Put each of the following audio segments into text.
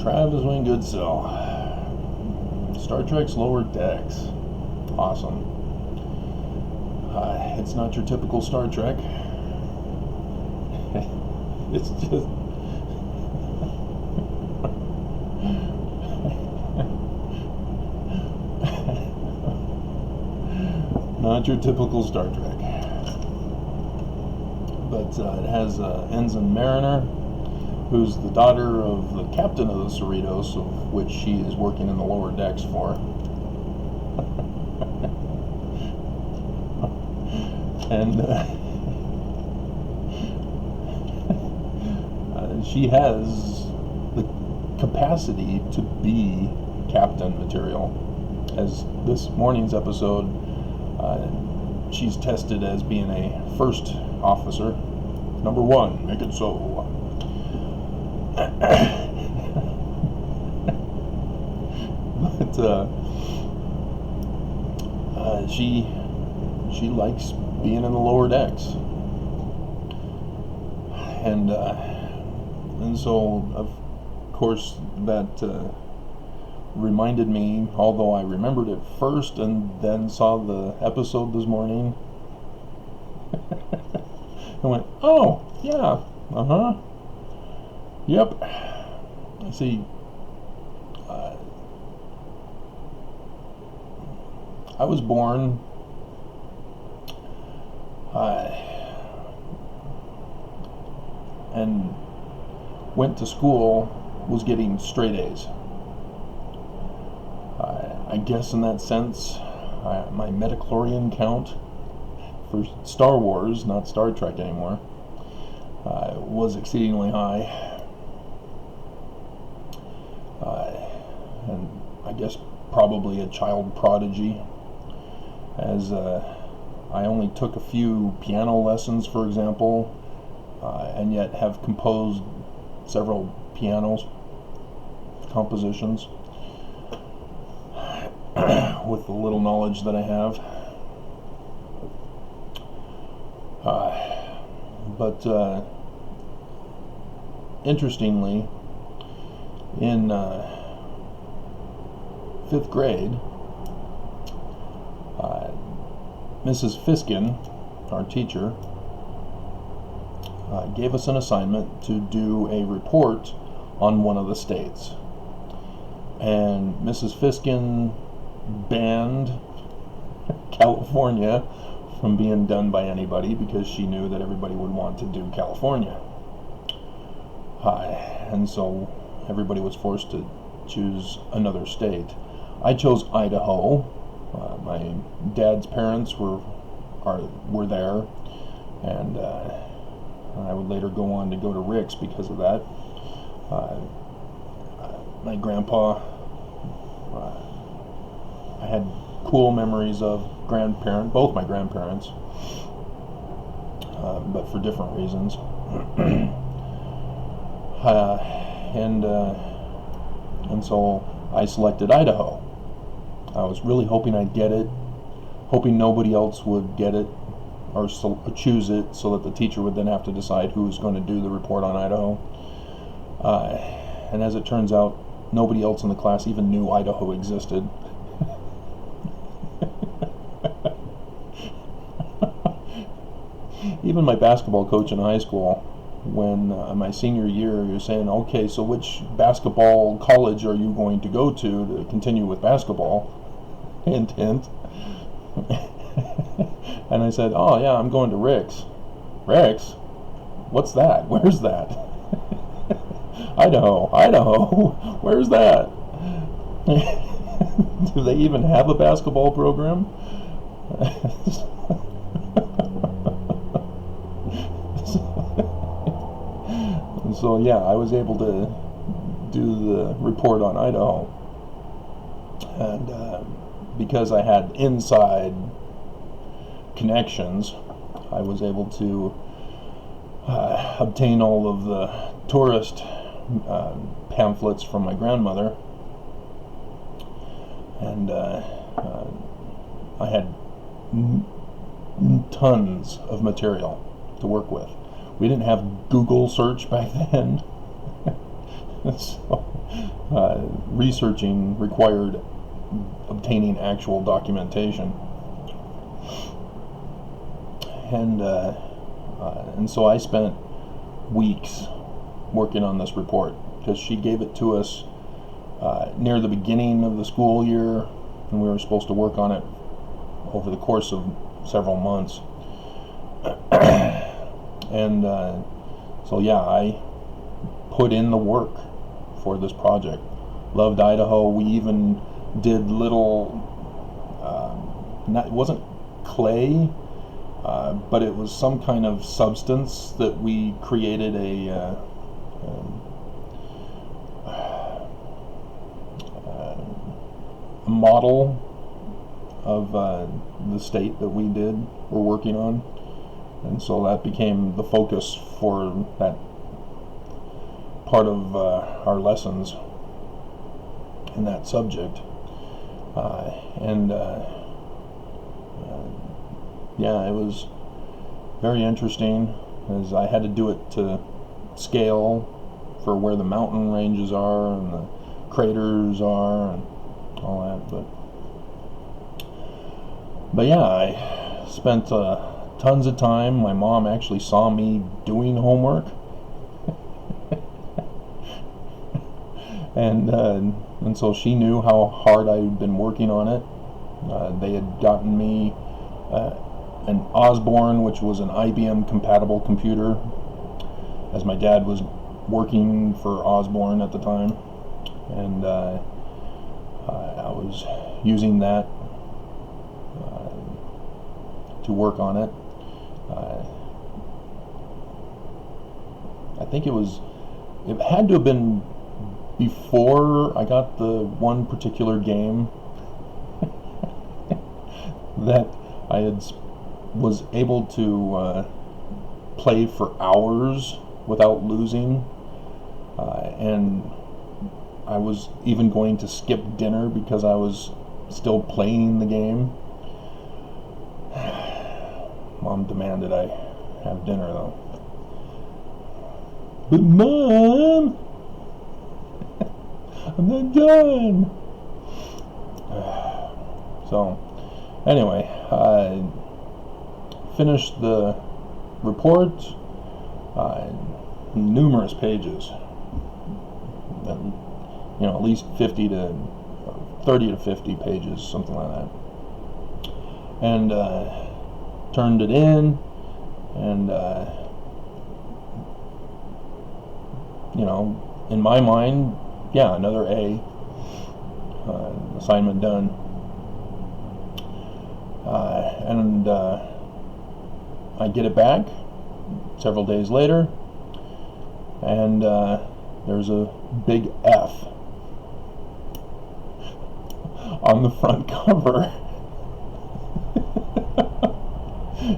Travis Wayne Goodsell. Star Trek's Lower Decks. Awesome. It's not your typical Star Trek. It's just... not your typical Star Trek. But it has Ensign Mariner, who's the daughter of the captain of the Cerritos, of which she is working in the lower decks for. And she has the capacity to be captain material. As this morning's episode, she's tested as being a first officer. Number 1, make it so. But she likes being in the lower decks, and so of course that reminded me, although I remembered it first and then saw the episode this morning, I went, oh yeah, yep. See, I was born and went to school, was getting straight A's. I guess in that sense, my midichlorian count for Star Wars, not Star Trek anymore, was exceedingly high. And I guess probably a child prodigy, as I only took a few piano lessons, for example, and yet have composed several compositions with the little knowledge that I have. But interestingly, in 5th grade, Mrs. Fiskin, our teacher, gave us an assignment to do a report on one of the states. And Mrs. Fiskin banned California from being done by anybody because she knew that everybody would want to do California. And so everybody was forced to choose another state. I chose Idaho. My dad's parents were there, and I would later go on to go to Rick's because of that. My grandpa, I had cool memories of both my grandparents, but for different reasons. And so I selected Idaho. I was really hoping I'd get it, hoping nobody else would get it or choose it, so that the teacher would then have to decide who was going to do the report on Idaho. And as it turns out, nobody else in the class even knew Idaho existed. Even my basketball coach in high school, when my senior year, you're saying, okay, so which basketball college are you going to go to continue with basketball? Hint, hint. And I said, oh yeah, I'm going to Rick's. Rick's? What's that? Where's that? Idaho. Where's that? Do they even have a basketball program? So yeah, I was able to do the report on Idaho, and because I had inside connections, I was able to obtain all of the tourist pamphlets from my grandmother, and I had tons of material to work with. We didn't have Google search back then. So researching required obtaining actual documentation. And so I spent weeks working on this report, because she gave it to us near the beginning of the school year, and we were supposed to work on it over the course of several months. And so yeah, I put in the work for this project. Loved Idaho. We even did little, it wasn't clay, but it was some kind of substance that we created a model of the state that we're working on, and so that became the focus for that part of our lessons in that subject. Yeah, it was very interesting, as I had to do it to scale for where the mountain ranges are and the craters are and all that. But yeah, I spent tons of time. My mom actually saw me doing homework, and so she knew how hard I'd been working on it. They had gotten me an Osborne, which was an IBM compatible computer, as my dad was working for Osborne at the time, and I was using that to work on it. I think it had to have been before I got the one particular game that I was able to play for hours without losing, and I was even going to skip dinner because I was still playing the game. Mom demanded I have dinner, though. But Mom, I'm not done. So anyway, I finished the report, numerous pages, at least 30 to 50 pages, something like that, and turned it in, and in my mind, yeah, another A, assignment done. And I get it back several days later, and there's a big F on the front cover.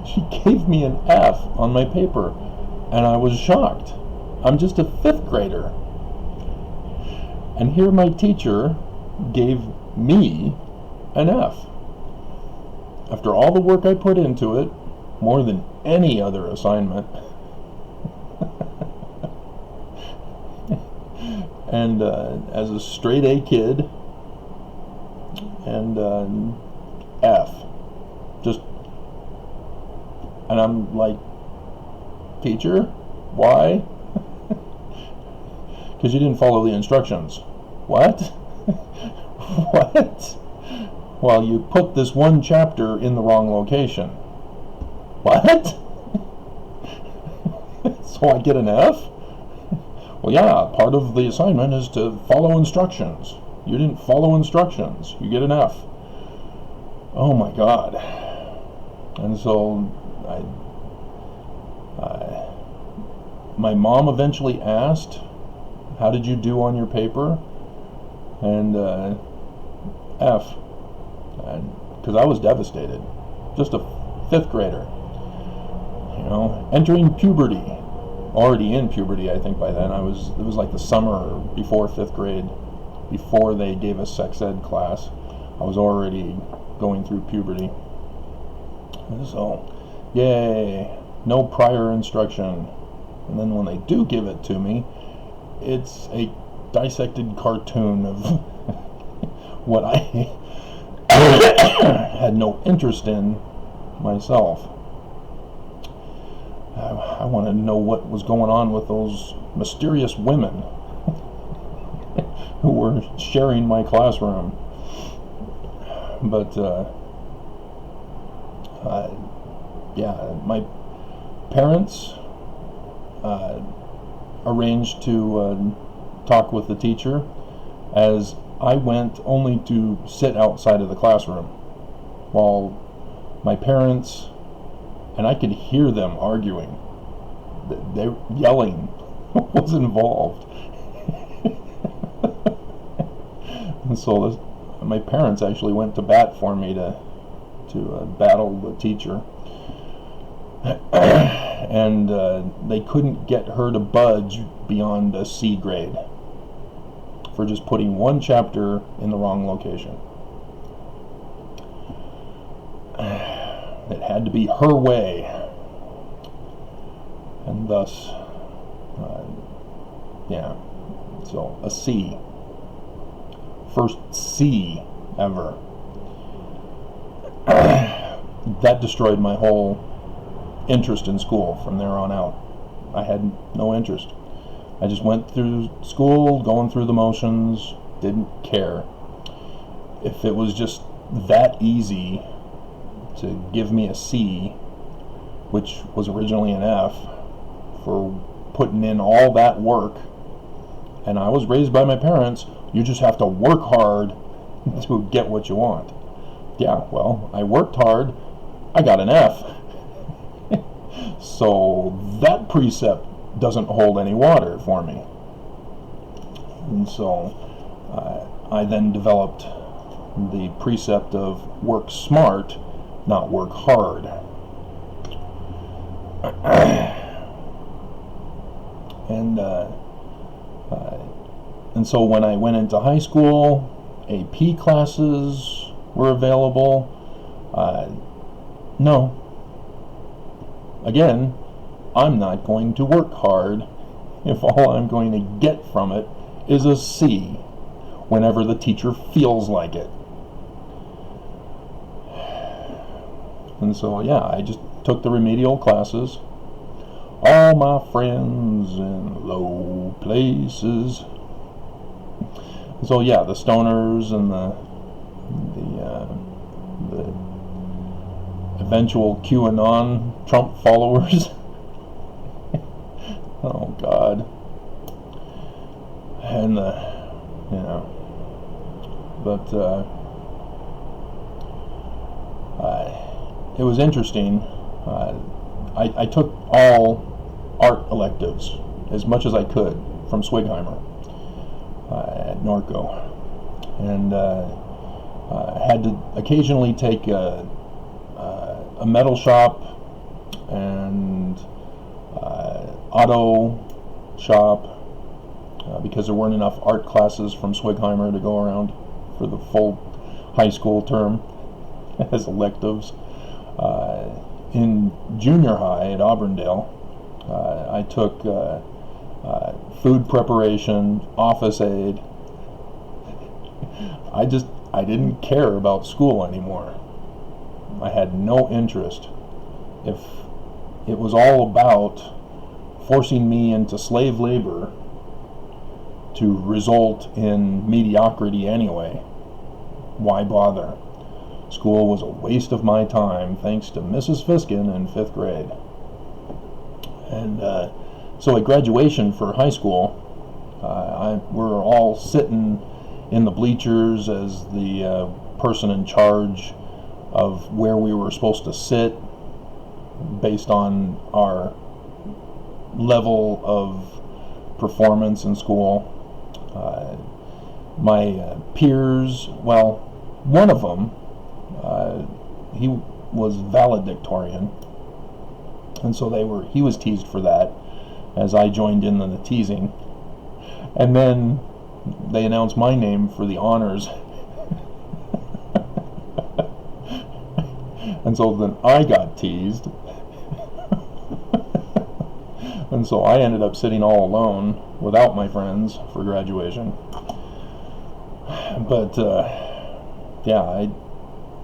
She gave me an F on my paper, and I was shocked. I'm just a 5th grader. And here my teacher gave me an F. After all the work I put into it, more than any other assignment. And as a straight A kid, and F. And I'm like, teacher, why? Because you didn't follow the instructions. What? What? Well, you put this one chapter in the wrong location. What? So I get an F? Well, yeah, part of the assignment is to follow instructions. You didn't follow instructions. You get an F. Oh my God. And so my mom eventually asked, how did you do on your paper? And F. Because I was devastated. Just a 5th grader. Entering puberty. Already in puberty, I think, by then. It was like the summer before 5th grade, before they gave us sex ed class. I was already going through puberty. And so, yay, no prior instruction. And then when they do give it to me, it's a dissected cartoon of what I had no interest in myself. I wanted to know what was going on with those mysterious women who were sharing my classroom. But yeah, my parents arranged to talk with the teacher, as I went only to sit outside of the classroom while my parents, and I could hear them arguing, they yelling was involved. And so my parents actually went to bat for me to battle the teacher. And they couldn't get her to budge beyond a C grade for just putting one chapter in the wrong location. It had to be her way, and thus, yeah, so a C. First C ever. That destroyed my whole interest in school from there on out. I had no interest. I just went through school, going through the motions, didn't care. If it was just that easy to give me a C, which was originally an F, for putting in all that work, and I was raised by my parents, you just have to work hard to get what you want. Yeah, well, I worked hard, I got an F. So that precept doesn't hold any water for me. And so I then developed the precept of work smart, not work hard. And so when I went into high school, AP classes were available. No. Again, I'm not going to work hard if all I'm going to get from it is a C whenever the teacher feels like it. And so, yeah, I just took the remedial classes. All my friends in low places. So, yeah, the stoners and the eventual QAnon Trump followers. Oh God. And but it was interesting. I took all art electives as much as I could from Swigheimer at Norco, and had to occasionally take a metal shop and auto shop because there weren't enough art classes from Swigheimer to go around for the full high school term as electives. In junior high at Auburndale, I took food preparation, office aid. I didn't care about school anymore. I had no interest. If it was all about forcing me into slave labor to result in mediocrity anyway, why bother? School was a waste of my time, thanks to Mrs. Fiskin in 5th grade. And so at graduation for high school, we're all sitting in the bleachers as the person in charge of where we were supposed to sit based on our level of performance in school. My peers, well, one of them, he was valedictorian, and so he was teased for that as I joined in the teasing. And then they announced my name for the honors. And so then I got teased. And so I ended up sitting all alone without my friends for graduation. But yeah,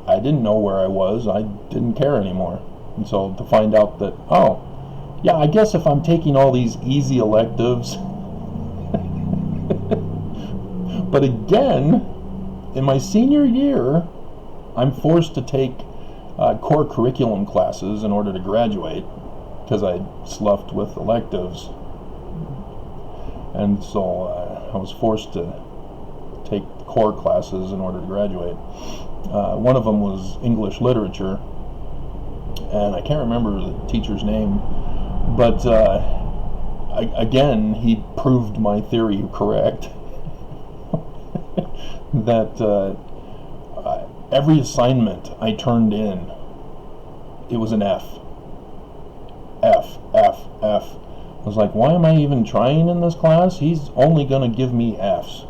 I didn't know where I was. I didn't care anymore. And so to find out that, oh, yeah, I guess if I'm taking all these easy electives, but again, in my senior year, I'm forced to take core curriculum classes in order to graduate because I sloughed with electives. And so I was forced to take core classes in order to graduate. One of them was English literature, and I can't remember the teacher's name, but again, he proved my theory correct. That every assignment I turned in, it was an F. F. I was like, why am I even trying in this class? He's only going to give me Fs.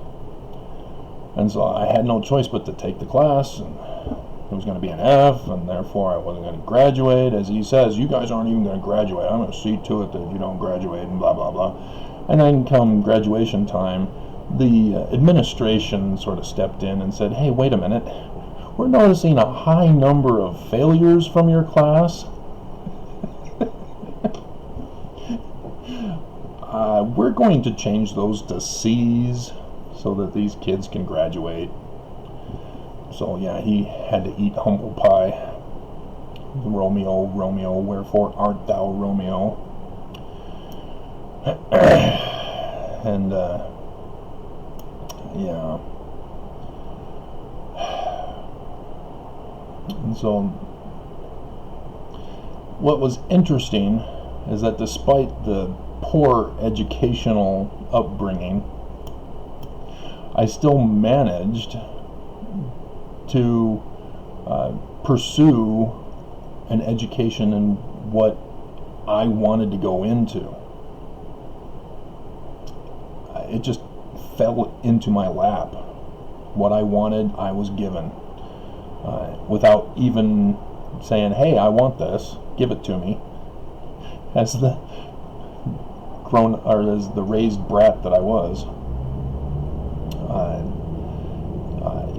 And so I had no choice but to take the class, and it was going to be an F, and therefore I wasn't going to graduate. As he says, you guys aren't even going to graduate. I'm going to see to it that you don't graduate, and blah, blah, blah. And then come graduation time, the administration sort of stepped in and said, hey, wait a minute. We're noticing a high number of failures from your class. We're going to change those to C's so that these kids can graduate. So yeah, he had to eat humble pie. Romeo, Romeo, wherefore art thou Romeo? And yeah. And so what was interesting is that despite the poor educational upbringing, I still managed to pursue an education in what I wanted to go into. It just fell into my lap. What I wanted, I was given. Without even saying, hey, I want this, give it to me. As the raised brat that I was,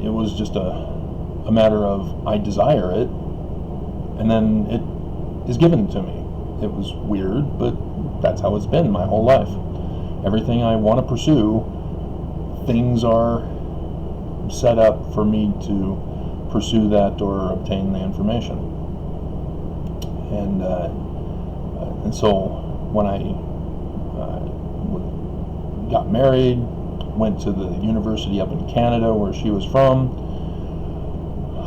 it was just a matter of I desire it, and then it is given to me. It was weird, but that's how it's been my whole life. Everything I want to pursue, things are set up for me to pursue that or obtain the information. And so when I got married, went to the university up in Canada where she was from,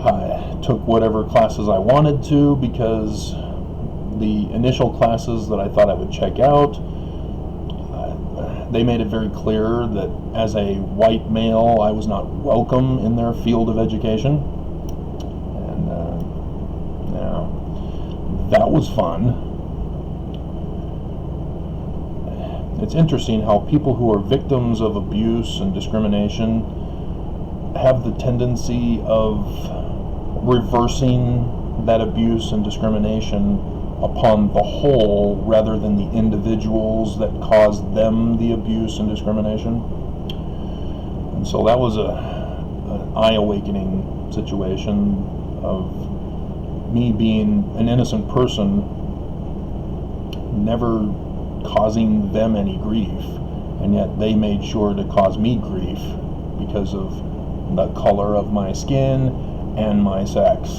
I took whatever classes I wanted to because the initial classes that I thought I would check out, they made it very clear that as a white male I was not welcome in their field of education. And yeah, that was fun. It's interesting how people who are victims of abuse and discrimination have the tendency of reversing that abuse and discrimination upon the whole rather than the individuals that caused them the abuse and discrimination. And so that was an eye-awakening situation of me being an innocent person, never causing them any grief, and yet they made sure to cause me grief because of the color of my skin and my sex.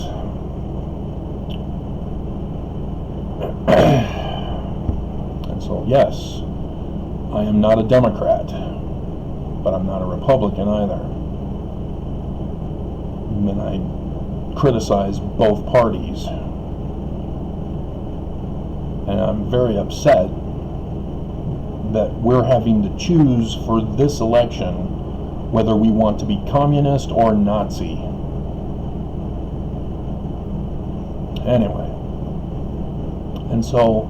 And so yes, I am not a Democrat, but I'm not a Republican either. And I criticize both parties, and I'm very upset that we're having to choose for this election whether we want to be communist or Nazi. Anyway, and so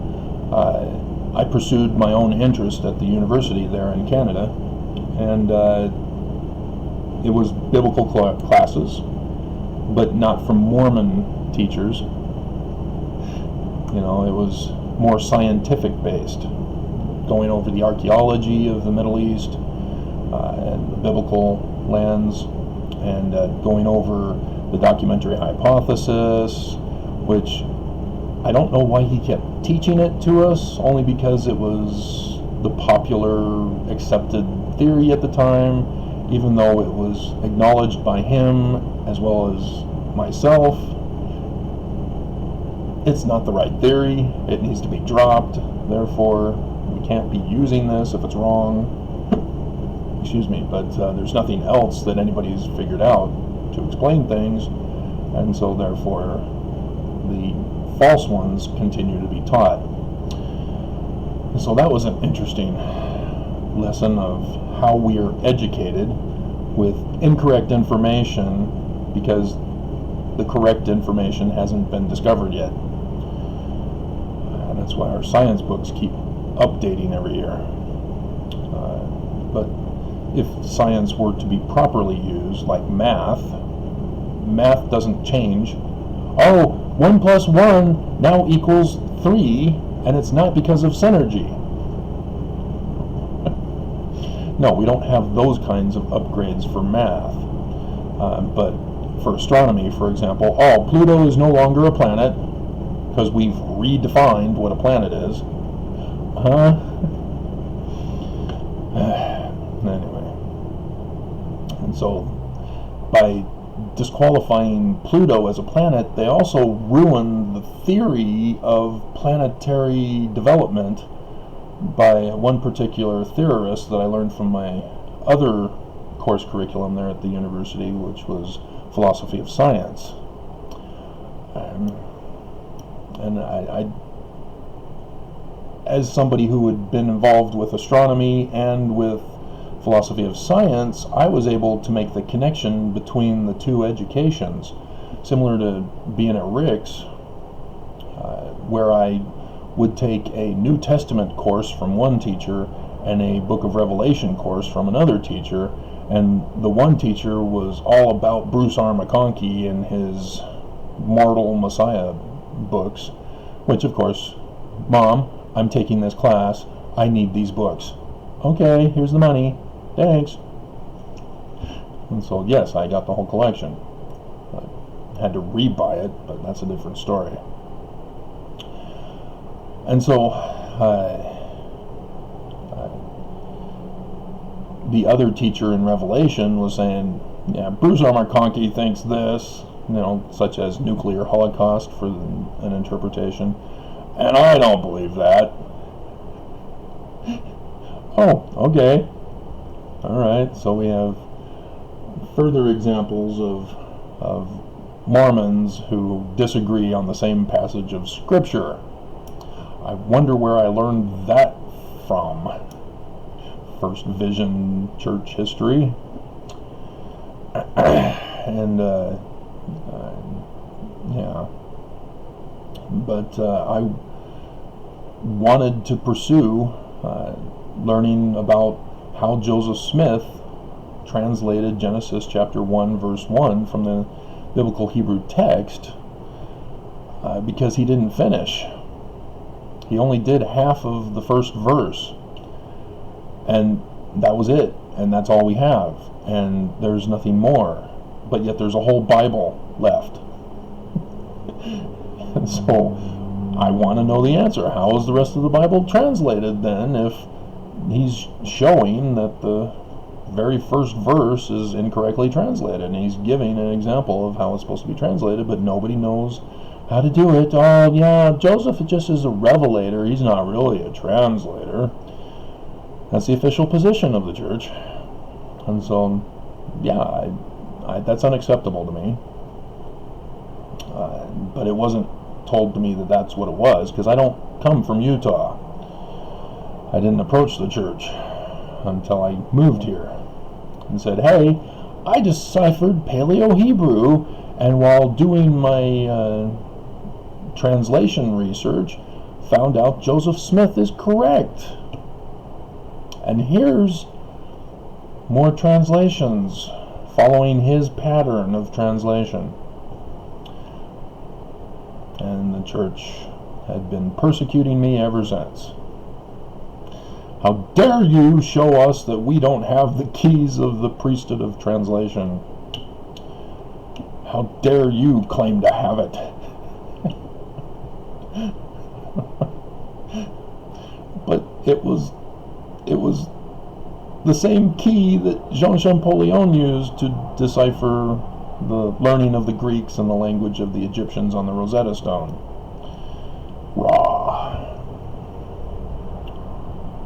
I pursued my own interest at the university there in Canada, and it was biblical classes, but not from Mormon teachers. You know, it was more scientific based. going over the archaeology of the Middle East and the biblical lands, and going over the documentary hypothesis, which I don't know why he kept teaching it to us, only because it was the popular accepted theory at the time, even though it was acknowledged by him as well as myself. It's not the right theory. It needs to be dropped. Therefore, we can't be using this if it's wrong. Excuse me, but there's nothing else that anybody's figured out to explain things, and so therefore the false ones continue to be taught. And so that was an interesting lesson of how we are educated with incorrect information, because the correct information hasn't been discovered yet. And that's why our science books keep updating every year. But if science were to be properly used, like math doesn't change. Oh, 1 plus 1 now equals 3, and it's not because of synergy. No, we don't have those kinds of upgrades for math. But for astronomy, for example, Pluto is no longer a planet because we've redefined what a planet is. Anyway. And so, by disqualifying Pluto as a planet, they also ruin the theory of planetary development by one particular theorist that I learned from my other course curriculum there at the university, which was philosophy of science. And I, as somebody who had been involved with astronomy and with philosophy of science, I was able to make the connection between the two educations, similar to being at Rick's, where I would take a New Testament course from one teacher and a Book of Revelation course from another teacher, and the one teacher was all about Bruce R. McConkie and his Mortal Messiah books, which of course, Mom, I'm taking this class, I need these books. Okay, here's the money, thanks. And so yes, I got the whole collection. I had to rebuy it, but that's a different story. And so the other teacher in Revelation was saying, yeah, Bruce R. McConkie thinks this, such as nuclear holocaust for an interpretation, and I don't believe that. Oh, okay. All right, so we have further examples of Mormons who disagree on the same passage of Scripture. I wonder where I learned that from. First Vision Church history. And, yeah. But I wanted to pursue learning about how Joseph Smith translated Genesis chapter 1 verse 1 from the biblical Hebrew text, because he didn't finish. He only did half of the first verse, and that was it, and that's all we have, and there's nothing more, but yet there's a whole Bible left. And so I want to know the answer. How is the rest of the Bible translated then, if he's showing that the very first verse is incorrectly translated, and he's giving an example of how it's supposed to be translated, but nobody knows how to do it? Oh yeah, Joseph just is a revelator, he's not really a translator. That's the official position of the church. And so yeah, that's unacceptable to me. But it wasn't told to me that that's what it was, because I don't come from Utah. I didn't approach the church until I moved here and said, hey, I deciphered Paleo-Hebrew, and while doing my translation research, found out Joseph Smith is correct. And here's more translations following his pattern of translation. And the church had been persecuting me ever since. How dare you show us that we don't have the keys of the priesthood of translation? How dare you claim to have it? But it was the same key that Jean Champollion used to decipher the learning of the Greeks and the language of the Egyptians on the Rosetta Stone. Rah.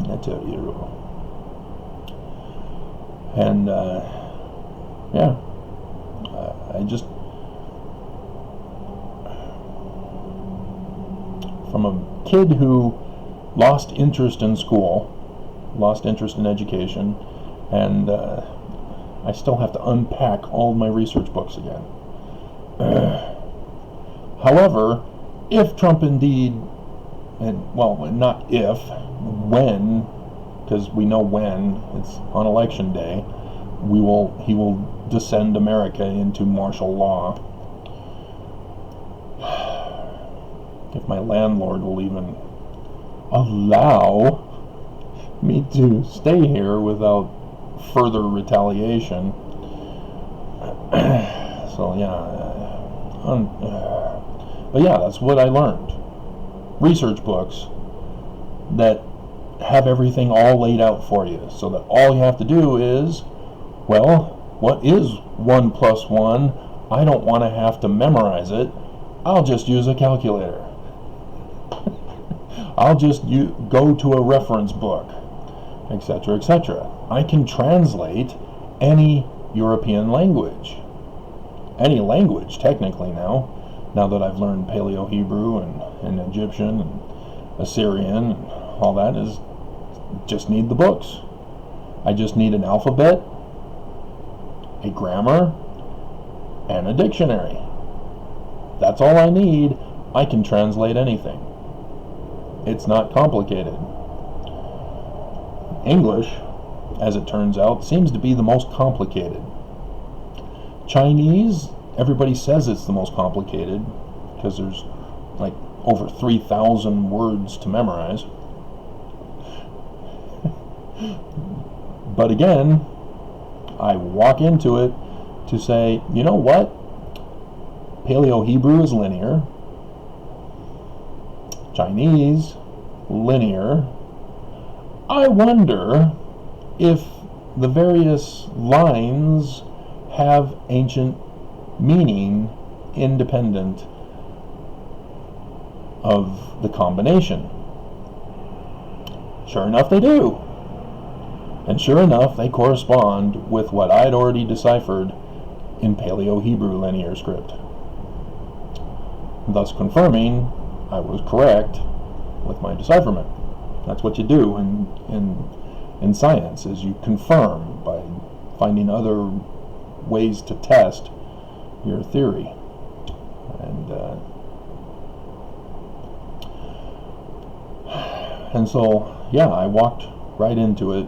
I tell you. And, yeah. I just... From a kid who lost interest in school, lost interest in education, and I still have to unpack all of my research books again. However, if Trump indeed, and well, not if, when, because we know when, it's on election day, he will descend America into martial law. If my landlord will even allow me to stay here without further retaliation. So yeah, but yeah, that's what I learned. Research books that have everything all laid out for you, so that all you have to do is, well, what is 1 + 1? I don't want to have to memorize it. I'll just use a calculator. I'll just go to a reference book, etc., etc. I can translate any European language. Any language, technically, now that I've learned Paleo-Hebrew and Egyptian and Assyrian and all that, is just need the books. I just need an alphabet, a grammar, and a dictionary. That's all I need. I can translate anything. It's not complicated. English, as it turns out, seems to be the most complicated. Chinese, everybody says it's the most complicated because there's like over 3,000 words to memorize. But again, I walk into it to say, you know what? Paleo-Hebrew is linear. Chinese, linear. I wonder if the various lines have ancient meaning independent of the combination. Sure enough, they do. And sure enough, they correspond with what I'd already deciphered in Paleo-Hebrew linear script, thus confirming I was correct with my decipherment. That's what you do in science, is you confirm by finding other ways to test your theory. And so, yeah, I walked right into it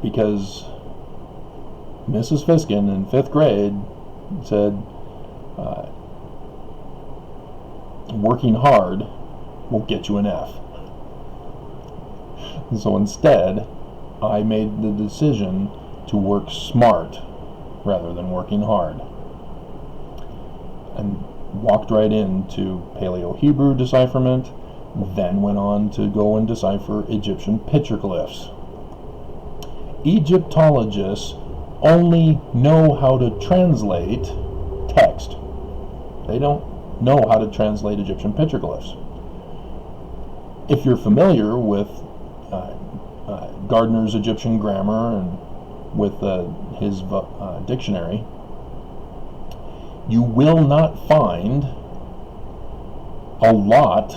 because Mrs. Fiskin in 5th grade said, working hard will get you an F. And so instead, I made the decision to work smart rather than working hard, and walked right into Paleo-Hebrew decipherment, then went on to go and decipher Egyptian petroglyphs. Egyptologists only know how to translate text. They don't know how to translate Egyptian petroglyphs. If you're familiar with Gardner's Egyptian grammar and with his dictionary, you will not find a lot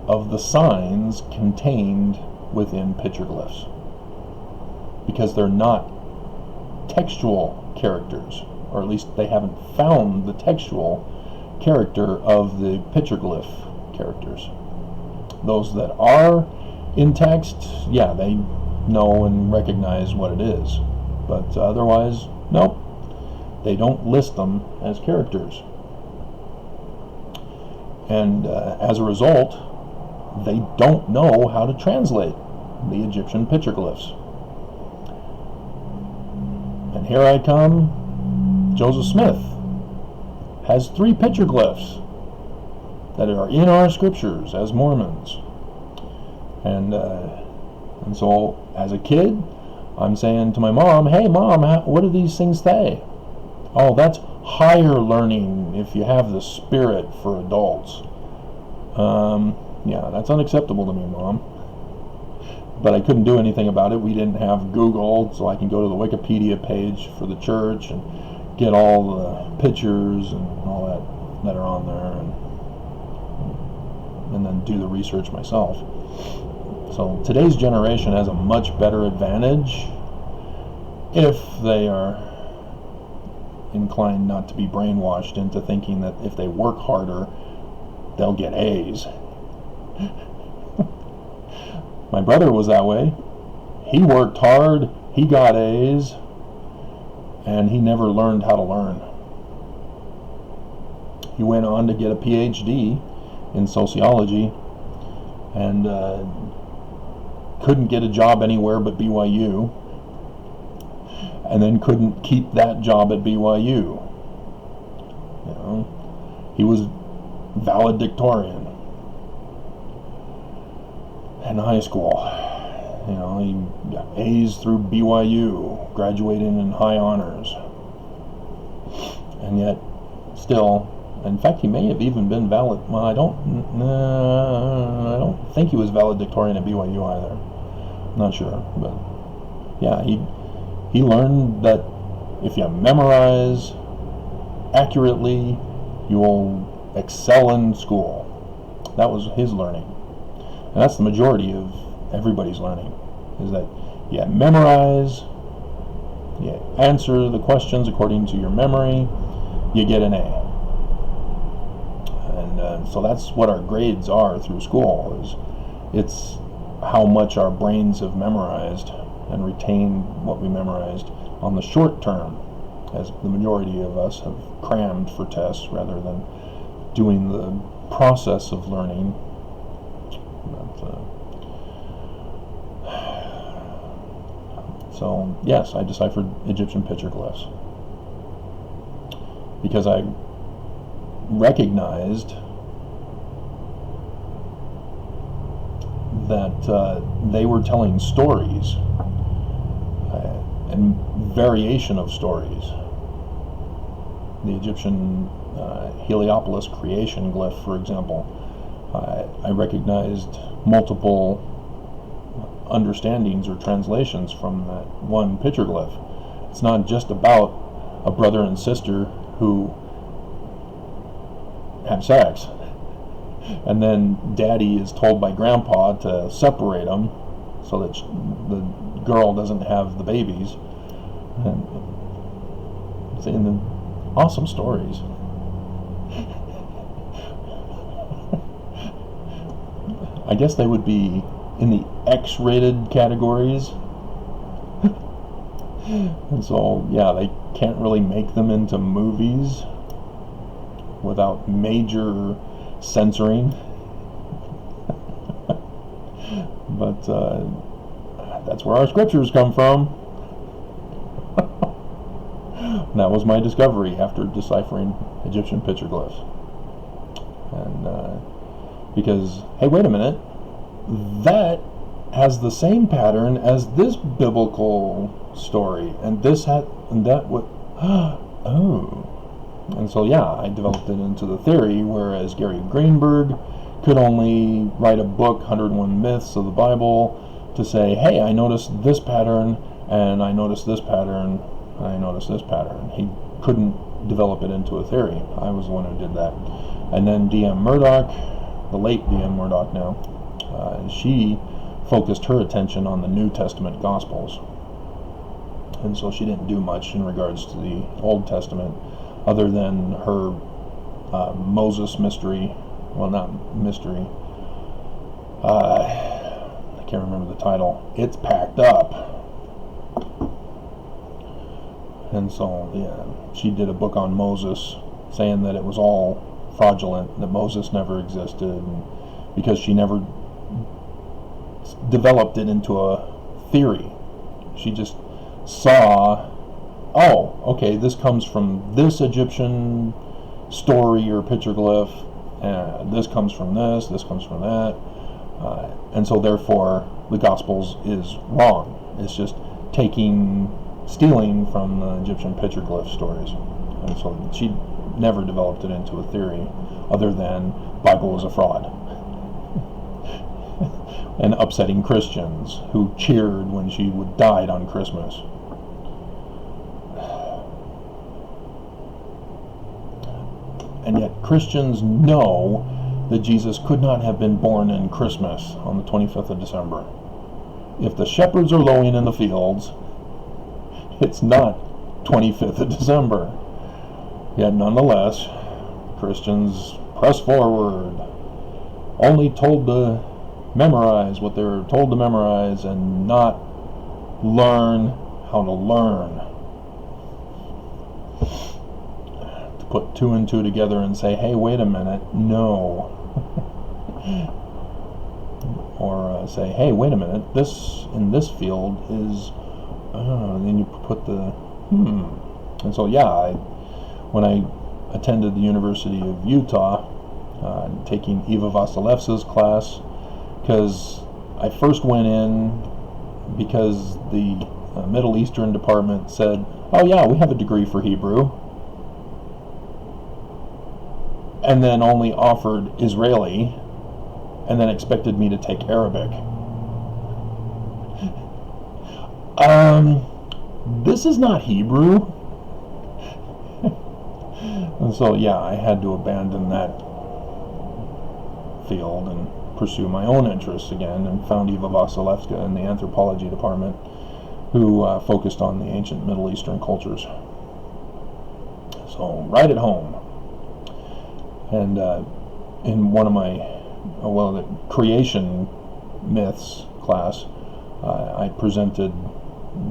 of the signs contained within petroglyphs, because they're not textual characters, or at least they haven't found the textual character of the petroglyph characters. Those that are in text, yeah, they know and recognize what it is, but otherwise, nope, they don't list them as characters. And as a result, they don't know how to translate the Egyptian petroglyphs. And here I come, Joseph Smith has 3 petroglyphs that are in our scriptures as Mormons. And so as a kid, I'm saying to my mom, hey mom, what do these things say? Oh, that's higher learning if you have the spirit for adults. Yeah, that's unacceptable to me, Mom. But I couldn't do anything about it. We didn't have Google, so I can go to the Wikipedia page for the church and get all the pictures and all that are on there, and then do the research myself. So today's generation has a much better advantage if they are inclined not to be brainwashed into thinking that if they work harder, they'll get A's. My brother was that way. He worked hard, he got A's, and he never learned how to learn. He went on to get a PhD in sociology and couldn't get a job anywhere but BYU, and then couldn't keep that job at BYU. You know, he was valedictorian in high school. You know, he got A's through BYU, graduating in high honors, and yet still, in fact, he may have even been valid. Well, I don't think he was valedictorian at BYU either. Not sure, but yeah, he learned that if you memorize accurately, you will excel in school. That was his learning. And that's the majority of everybody's learning, is that you memorize, you answer the questions according to your memory, you get an A. And so that's what our grades are through school, it's how much our brains have memorized and retained what we memorized on the short term, as the majority of us have crammed for tests rather than doing the process of learning. So yes, I deciphered Egyptian petroglyphs because I recognized that they were telling stories and variation of stories. The Egyptian Heliopolis creation glyph, for example, I recognized multiple understandings or translations from that one petroglyph. It's not just about a brother and sister who have sex, and then daddy is told by grandpa to separate them so that the girl doesn't have the babies. And it's in the awesome stories. I guess they would be in the X-rated categories. And so, yeah, they can't really make them into movies without major censoring. But that's where our scriptures come from. And that was my discovery after deciphering Egyptian petroglyphs. And because, hey, wait a minute, that has the same pattern as this biblical story, and this had, and that would, oh. And so, yeah, I developed it into the theory, whereas Gary Greenberg could only write a book, 101 Myths of the Bible, to say, hey, I noticed this pattern, and I noticed this pattern, and I noticed this pattern. He couldn't develop it into a theory. I was the one who did that. And then D.M. Murdoch, the late D.M. Murdoch now, she focused her attention on the New Testament Gospels. And so she didn't do much in regards to the Old Testament, other than her Moses mystery. Well, not mystery. I can't remember the title. It's Packed Up. And so, yeah, she did a book on Moses, saying that it was all fraudulent, that Moses never existed, and because she never developed it into a theory. She just saw, oh, okay, this comes from this Egyptian story or petroglyph, and this comes from this comes from that, and so therefore the Gospels is wrong. It's just stealing from the Egyptian petroglyph stories. And so she never developed it into a theory other than Bible was a fraud. And upsetting Christians who cheered when she died on Christmas. And yet Christians know that Jesus could not have been born in Christmas on the 25th of December. If the shepherds are lowing in the fields, it's not 25th of December. Yet nonetheless, Christians press forward, only told to memorize what they're told to memorize and not learn how to learn. To put two and two together and say, hey, wait a minute, no. Or say, hey, wait a minute, this in this field is, and then you put the, And so, yeah, when I attended the University of Utah, taking Eva Vasilevs's class, because I first went in because the Middle Eastern department said, oh yeah, we have a degree for Hebrew, and then only offered Israeli, and then expected me to take Arabic. This is not Hebrew. And so, yeah, I had to abandon that field and pursue my own interests again, and found Eva Vasilevska in the anthropology department, who focused on the ancient Middle Eastern cultures. So, right at home. And in one of my, the creation myths class, I presented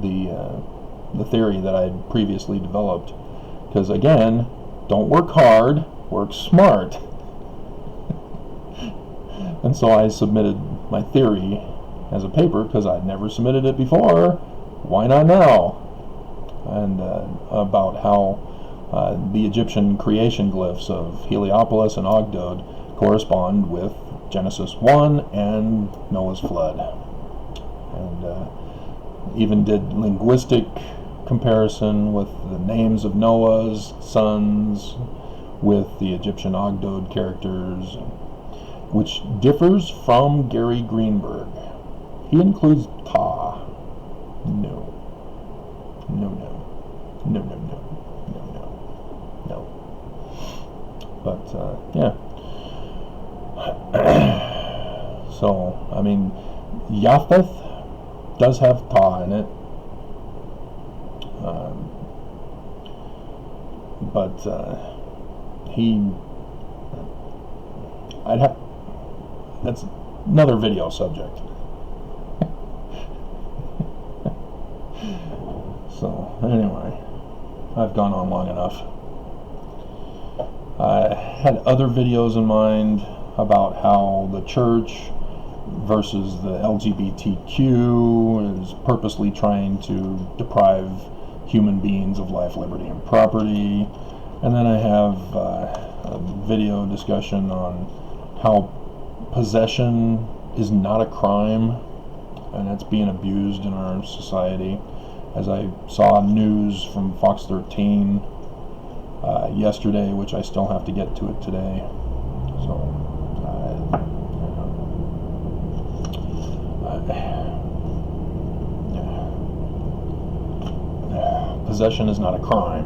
the theory that I had previously developed. Because again, don't work hard, work smart. And so I submitted my theory as a paper because I'd never submitted it before. Why not now? And about how the Egyptian creation glyphs of Heliopolis and Ogdod correspond with Genesis 1 and Noah's flood. And even did linguistic comparison with the names of Noah's sons with the Egyptian Ogdod characters, which differs from Gary Greenberg. He includes Ta. No. But, yeah. So, I mean, Japheth does have Ta in it. But that's another video subject. So, anyway, I've gone on long enough. I had other videos in mind about how the church versus the LGBTQ is purposely trying to deprive human beings of life, liberty, and property. And then I have a video discussion on how possession is not a crime, and it's being abused in our society. As I saw news from Fox 13 yesterday, which I still have to get to it today. So, possession is not a crime.